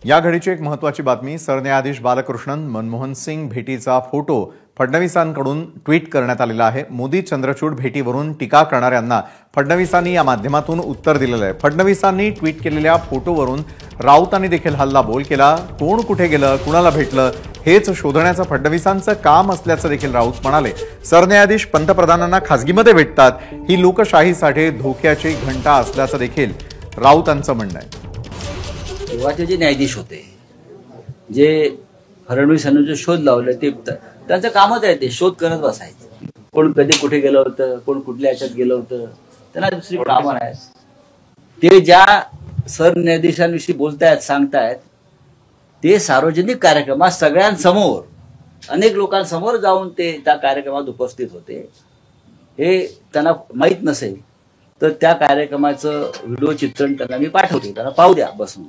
या घडीची एक महत्त्वाची बातमी. सरन्यायाधीश बालकृष्णन मनमोहन सिंग भेटीचा फोटो फडणवीसांकडून ट्विट करण्यात आलेला आहे. मोदी चंद्रचूड भेटीवरून टीका करणाऱ्यांना फडणवीसांनी या माध्यमातून उत्तर दिलेलं आहे. फडणवीसांनी ट्विट केलेल्या फोटोवरून राऊतांनी देखील हल्लाबोल केला. कोण कुठे गेलं, कुणाला भेटलं हेच शोधण्याचं फडणवीसांचं काम असल्याचं देखील राऊत म्हणाले. सरन्यायाधीश पंतप्रधानांना खासगीमध्ये भेटतात ही लोकशाहीसाठी धोक्याची घंटा असल्याचं देखील राऊतांचं म्हणणं आहे. तेव्हाचे जे न्यायाधीश होते, जे फडणवीसांनी जो शोध लावला, ते त्यांचं कामच आहे ते शोध करत बसायचं. कोण कधी कुठे गेलं होतं, कोण कुठल्या ह्याच्यात गेलं होतं, त्यांना दुसरी कामं नाही. ते ज्या सरन्यायाधीशांविषयी बोलतायत, सांगतायत, ते सार्वजनिक कार्यक्रमात सगळ्यांसमोर अनेक लोकांसमोर जाऊन ते त्या कार्यक्रमात उपस्थित होते. हे त्यांना माहीत नसेल तर त्या कार्यक्रमाचं व्हिडिओ चित्रण त्यांना मी पाठवते, त्यांना पाहू द्या बसून.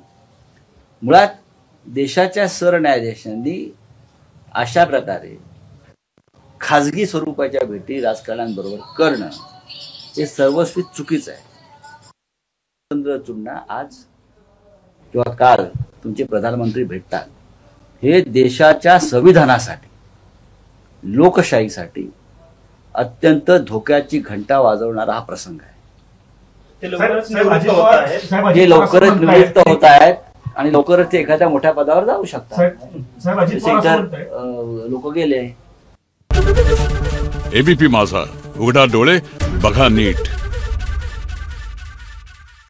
मुळात देशाच्या सरन्यायाधीशांनी अशा प्रकारे खाजगी स्वरूपाच्या भेटी राजकारण्यांबरोबर करणं हे सर्वस्वी चुकीचं आहे. चंद्रचूडना आज किंवा काल तुमचे प्रधानमंत्री भेटतात, हे देशाच्या संविधानासाठी, लोकशाहीसाठी अत्यंत धोक्याची घंटा वाजवणारा हा प्रसंग आहे. जे लवकरच निवृत्त होत आहेत आणि लवकरच ते एखाद्या मोठ्या पदावर जाऊ शकतात. लोक गेले. एबीपी माझा, उघडा डोळे बघा नीट.